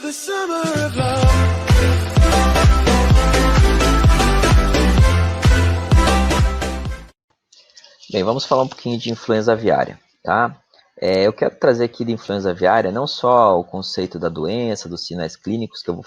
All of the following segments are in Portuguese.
the summer of love. Bem, vamos falar um pouquinho de influenza aviária, tá? Eu quero trazer aqui de influenza aviária não só o conceito da doença, dos sinais clínicos, que eu vou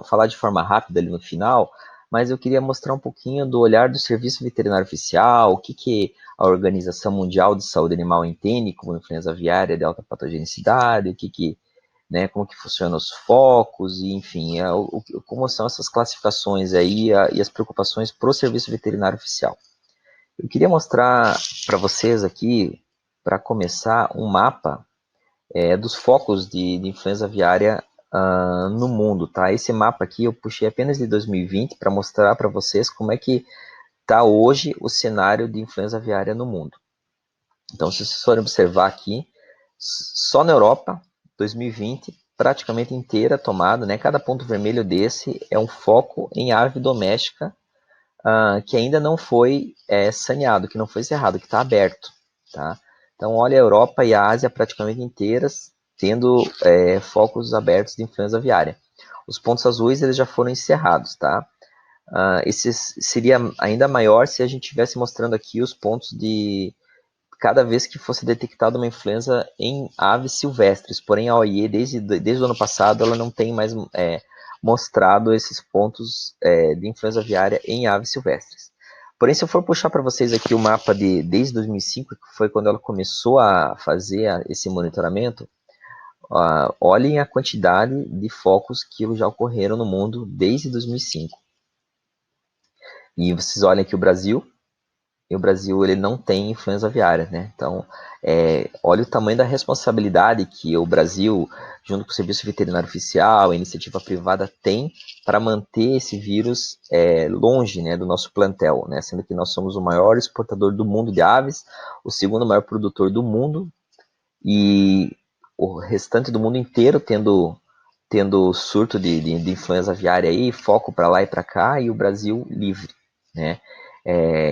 falar de forma rápida ali no final, mas eu queria mostrar um pouquinho do olhar do Serviço Veterinário Oficial, o que a Organização Mundial de Saúde Animal entende como influenza aviária de alta patogenicidade, né, como que funcionam os focos, e enfim, como são essas classificações aí e as preocupações para o Serviço Veterinário Oficial. Eu queria mostrar para vocês aqui, para começar, um mapa dos focos de influenza aviária no mundo, tá? Esse mapa aqui eu puxei apenas de 2020 para mostrar para vocês como é que está hoje o cenário de influenza aviária no mundo. Então, se vocês forem observar aqui, só na Europa, 2020, praticamente inteira tomada, né? Cada ponto vermelho desse é um foco em ave doméstica que ainda não foi saneado, que não foi cerrado, que está aberto, tá? Então, olha a Europa e a Ásia praticamente inteiras tendo focos abertos de influenza aviária. Os pontos azuis eles já foram encerrados, tá? Esse seria ainda maior se a gente estivesse mostrando aqui os pontos de cada vez que fosse detectada uma influenza em aves silvestres. Porém, a OIE, desde o ano passado, ela não tem mais mostrado esses pontos de influenza aviária em aves silvestres. Porém, se eu for puxar para vocês aqui o mapa desde 2005, que foi quando ela começou a fazer esse monitoramento, olhem a quantidade de focos que já ocorreram no mundo desde 2005. E vocês olhem aqui o Brasil, e o Brasil ele não tem influenza aviária, né? Então, olha o tamanho da responsabilidade que o Brasil, junto com o Serviço Veterinário Oficial, a iniciativa privada, tem para manter esse vírus longe, né, do nosso plantel, né? Sendo que nós somos o maior exportador do mundo de aves, o segundo maior produtor do mundo, e o restante do mundo inteiro tendo surto de influenza aviária aí, foco para lá e para cá, e o Brasil livre, né?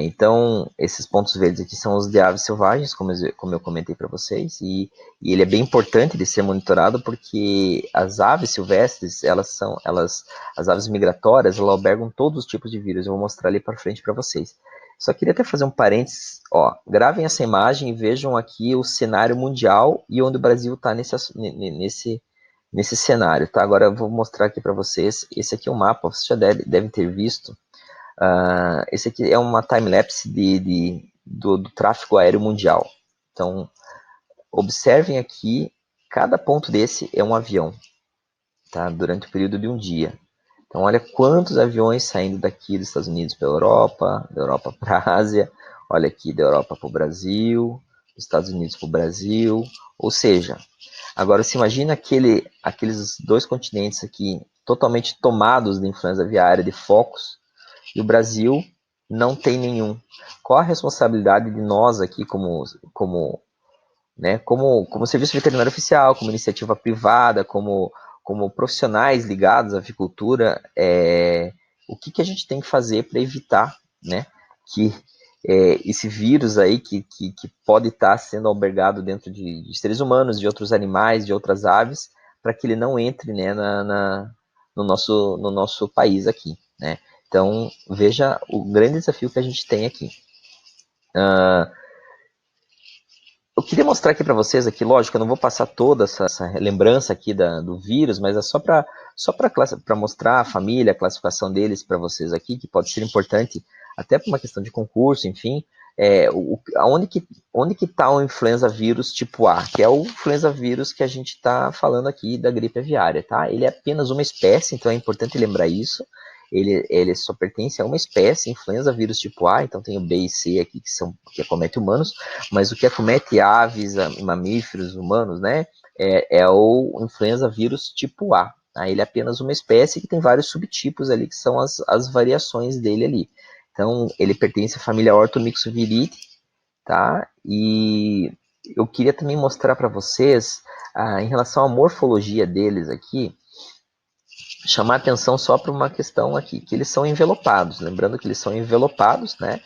Então, esses pontos verdes aqui são os de aves selvagens, como eu comentei para vocês, e ele é bem importante de ser monitorado porque as aves silvestres, as aves migratórias, elas albergam todos os tipos de vírus. Eu vou mostrar ali para frente para vocês. Só queria até fazer um parênteses, gravem essa imagem e vejam aqui o cenário mundial e onde o Brasil está nesse cenário, tá? Agora eu vou mostrar aqui para vocês, esse aqui é um mapa, vocês já devem ter visto. Esse aqui é uma time-lapse do tráfego aéreo mundial. Então, observem aqui, cada ponto desse é um avião, tá? Durante o período de um dia. Então, olha quantos aviões saindo daqui dos Estados Unidos para a Europa, da Europa para a Ásia, olha aqui da Europa para o Brasil, dos Estados Unidos para o Brasil, ou seja, agora se imagina aqueles dois continentes aqui totalmente tomados de influenza aviária, de focos, e o Brasil não tem nenhum. Qual a responsabilidade de nós aqui como Serviço Veterinário Oficial, como iniciativa privada, como profissionais ligados à avicultura, o que a gente tem que fazer para evitar, né, que esse vírus aí que pode estar sendo albergado dentro de seres humanos, de outros animais, de outras aves, para que ele não entre, né, no nosso país aqui, né? Então, veja o grande desafio que a gente tem aqui. Eu queria mostrar aqui para vocês, aqui, lógico, eu não vou passar toda essa lembrança aqui do vírus, mas é só para mostrar a família, a classificação deles para vocês aqui, que pode ser importante até para uma questão de concurso, enfim. Onde que está o influenza vírus tipo A, que é o influenza vírus que a gente está falando aqui da gripe aviária, tá? Ele é apenas uma espécie, então é importante lembrar isso. Ele só pertence a uma espécie, influenza vírus tipo A, então tem o B e C aqui que acomete humanos, mas o que acomete aves, mamíferos, humanos, né, é o influenza vírus tipo A. Tá? Ele é apenas uma espécie que tem vários subtipos ali, que são as variações dele ali. Então, ele pertence à família Orthomyxoviridae, tá? E eu queria também mostrar para vocês, em relação à morfologia deles aqui, chamar atenção só para uma questão aqui, que eles são envelopados, lembrando que eles são envelopados, né?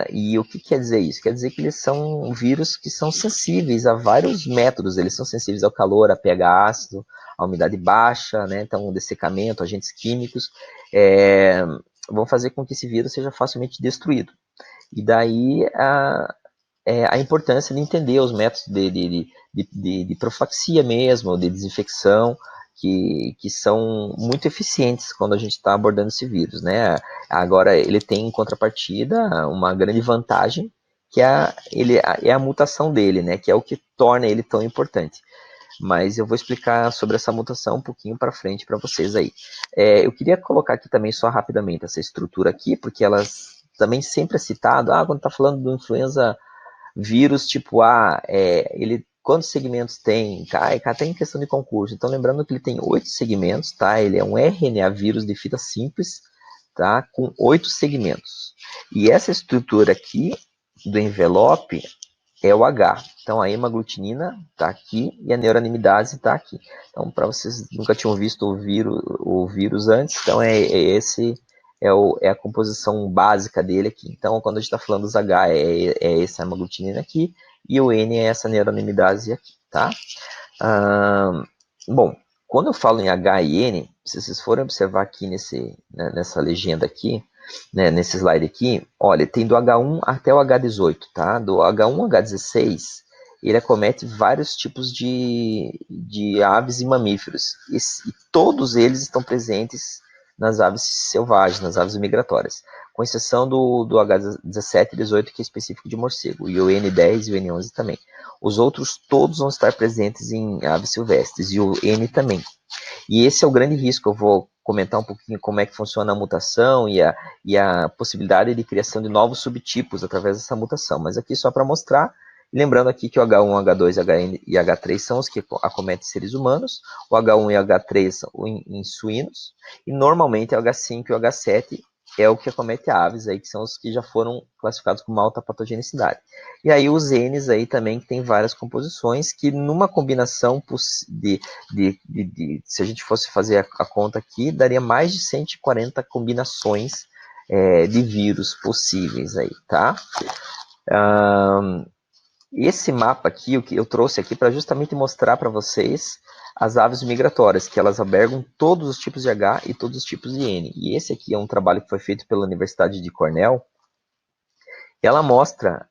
E o que quer dizer isso? Quer dizer que eles são vírus que são sensíveis a vários métodos. Eles são sensíveis ao calor, a pH ácido, a umidade baixa, né? Então, o dessecamento, agentes químicos, vão fazer com que esse vírus seja facilmente destruído. E daí a importância de entender os métodos de profilaxia mesmo, de desinfecção, que são muito eficientes quando a gente está abordando esse vírus, né? Agora, ele tem em contrapartida uma grande vantagem, que é a mutação dele, né? Que é o que torna ele tão importante. Mas eu vou explicar sobre essa mutação um pouquinho para frente para vocês aí. Eu queria colocar aqui também só rapidamente essa estrutura aqui, porque elas também sempre é citado, quando está falando do influenza vírus tipo A, ele quantos segmentos tem? Tem questão de concurso. Então, lembrando que ele tem 8 segmentos, tá? Ele é um RNA vírus de fita simples, tá? Com 8 segmentos. E essa estrutura aqui do envelope é o H. Então, a hemaglutinina está aqui e a neuranimidase está aqui. Então, para vocês nunca tinham visto o vírus antes, então é a composição básica dele aqui. Então, quando a gente está falando dos H, é essa hemaglutinina aqui, e o N é essa neuranimidase aqui, tá? Bom, quando eu falo em H e N, se vocês forem observar aqui nessa legenda aqui, né, nesse slide aqui, olha, tem do H1 até o H18, tá? Do H1 ao H16, ele acomete vários tipos de aves e mamíferos, e todos eles estão presentes nas aves selvagens, nas aves migratórias, com exceção do H17 e 18, que é específico de morcego, e o N10 e o N11 também. Os outros todos vão estar presentes em aves silvestres, e o N também. E esse é o grande risco. Eu vou comentar um pouquinho como é que funciona a mutação e a possibilidade de criação de novos subtipos através dessa mutação. Mas aqui só para mostrar, lembrando aqui que o H1, H2, HN e H3 são os que acometem seres humanos, o H1 e H3 são em suínos, e normalmente o H5 e o H7 é o que acomete aves, aí, que são os que já foram classificados com alta patogenicidade. E aí os Ns aí também, que tem várias composições, que numa combinação se a gente fosse fazer a conta aqui, daria mais de 140 combinações de vírus possíveis aí, tá? Esse mapa aqui, o que eu trouxe aqui para justamente mostrar para vocês as aves migratórias, que elas albergam todos os tipos de H e todos os tipos de N. E esse aqui é um trabalho que foi feito pela Universidade de Cornell. Ela mostra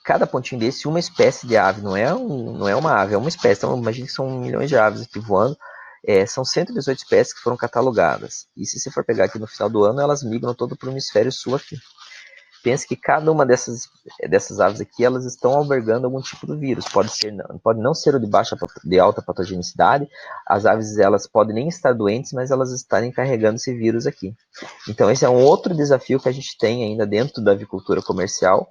cada pontinho desse uma espécie de ave, não é uma ave, é uma espécie. Então, imagine que são milhões de aves aqui voando. São 118 espécies que foram catalogadas. E se você for pegar aqui no final do ano, elas migram todo para o hemisfério sul aqui. Pense que cada uma dessas aves aqui, elas estão albergando algum tipo de vírus. Pode não ser o de alta patogenicidade. As aves, elas podem nem estar doentes, mas elas estarem carregando esse vírus aqui. Então, esse é um outro desafio que a gente tem ainda dentro da avicultura comercial,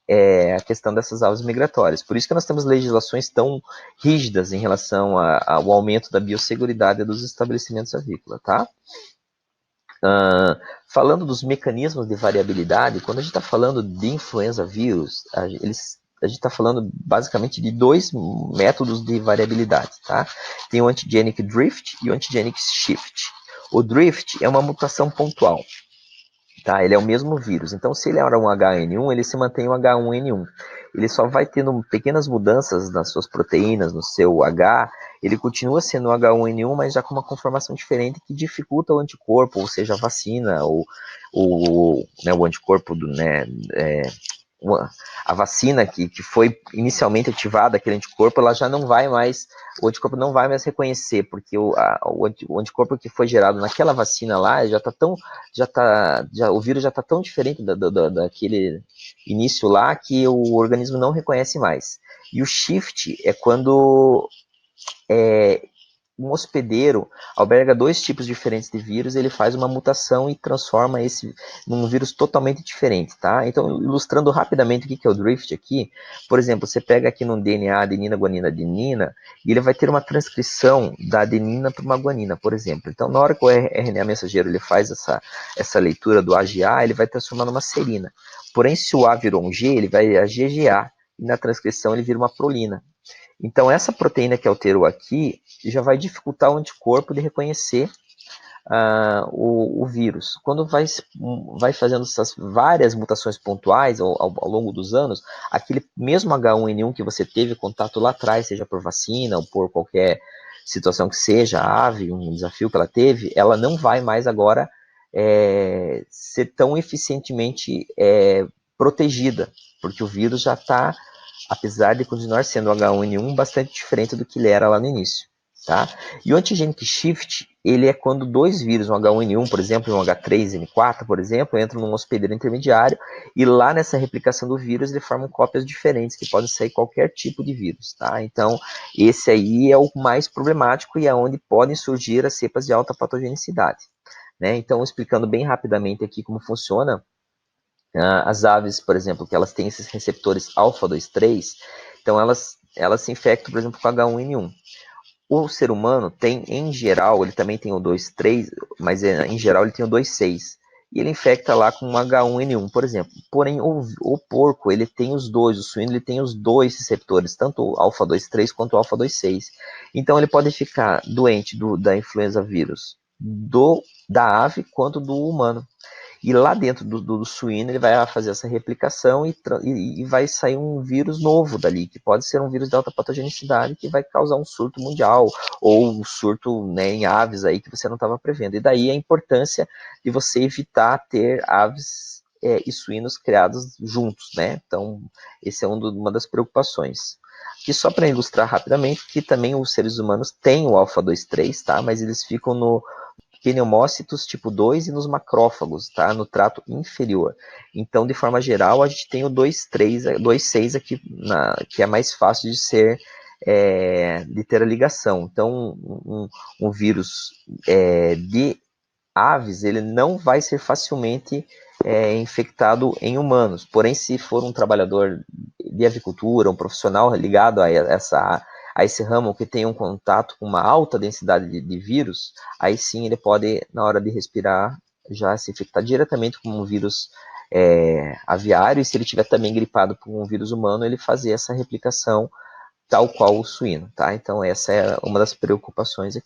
a questão dessas aves migratórias. Por isso que nós temos legislações tão rígidas em relação ao aumento da biosseguridade dos estabelecimentos avícolas, tá? Falando dos mecanismos de variabilidade, quando a gente está falando de influenza vírus, a gente está falando basicamente de dois métodos de variabilidade, tá? Tem o antigenic drift e o antigenic shift. O drift é uma mutação pontual, tá? Ele é o mesmo vírus. Então, se ele era um HN1, ele se mantém um H1N1. Ele só vai tendo pequenas mudanças nas suas proteínas, no seu H. Ele continua sendo um H1N1, mas já com uma conformação diferente que dificulta o anticorpo, ou seja, a vacina, o anticorpo a vacina que foi inicialmente ativada, aquele anticorpo, ela já não vai mais, o anticorpo não vai mais reconhecer, porque o anticorpo que foi gerado naquela vacina lá, o vírus já está tão diferente daquele início lá, que o organismo não reconhece mais. E o shift é quando um hospedeiro alberga dois tipos diferentes de vírus, ele faz uma mutação e transforma esse num vírus totalmente diferente, tá? Então, ilustrando rapidamente o que é o drift aqui, por exemplo, você pega aqui no DNA adenina, guanina, adenina, e ele vai ter uma transcrição da adenina para uma guanina, por exemplo. Então, na hora que o RNA mensageiro ele faz essa leitura do AGA, ele vai transformar numa serina. Porém, se o A virou um G, ele vai a GGA, e na transcrição ele vira uma prolina. Então, essa proteína que alterou aqui já vai dificultar o anticorpo de reconhecer o vírus. Quando vai fazendo essas várias mutações pontuais ao longo dos anos, aquele mesmo H1N1 que você teve contato lá atrás, seja por vacina ou por qualquer situação que seja, a ave, um desafio que ela teve, ela não vai mais agora ser tão eficientemente protegida, porque o vírus já está, apesar de continuar sendo o H1N1, bastante diferente do que ele era lá no início. Tá? E o antigenic shift, ele é quando dois vírus, um H1N1, por exemplo, e um H3N4, por exemplo, entram num hospedeiro intermediário e lá nessa replicação do vírus ele formam cópias diferentes, que podem sair qualquer tipo de vírus. Tá? Então, esse aí é o mais problemático e é onde podem surgir as cepas de alta patogenicidade. Né? Então, explicando bem rapidamente aqui como funciona, as aves, por exemplo, que elas têm esses receptores alfa-2,3, então elas se infectam, por exemplo, com H1N1. O ser humano tem, em geral, ele também tem o 2,3, mas em geral ele tem o 2,6. E ele infecta lá com um H1N1, por exemplo. Porém, o porco, ele tem os dois, o suíno, ele tem os dois receptores, tanto o alfa-2,3 quanto o alfa-2,6. Então, ele pode ficar doente da influenza vírus da ave quanto do humano. E lá dentro do suíno ele vai fazer essa replicação e vai sair um vírus novo dali, que pode ser um vírus de alta patogenicidade que vai causar um surto mundial, ou um surto, né, em aves aí que você não estava prevendo. E daí a importância de você evitar ter aves e suínos criados juntos, né? Então, esse é uma das preocupações. Aqui só para ilustrar rapidamente que também os seres humanos têm o alfa-2,3, tá? Mas eles ficam no pneumócitos tipo 2 e nos macrófagos, tá? No trato inferior. Então, de forma geral, a gente tem o 2,6 aqui, que é mais fácil de ser, de ter a ligação. Então, um vírus de aves, ele não vai ser facilmente infectado em humanos. Porém, se for um trabalhador de avicultura, um profissional ligado a esse ramo que tem um contato com uma alta densidade de vírus, aí sim ele pode, na hora de respirar, já se infectar diretamente com um vírus aviário, e se ele estiver também gripado por um vírus humano, ele fazer essa replicação tal qual o suíno, tá? Então essa é uma das preocupações aqui.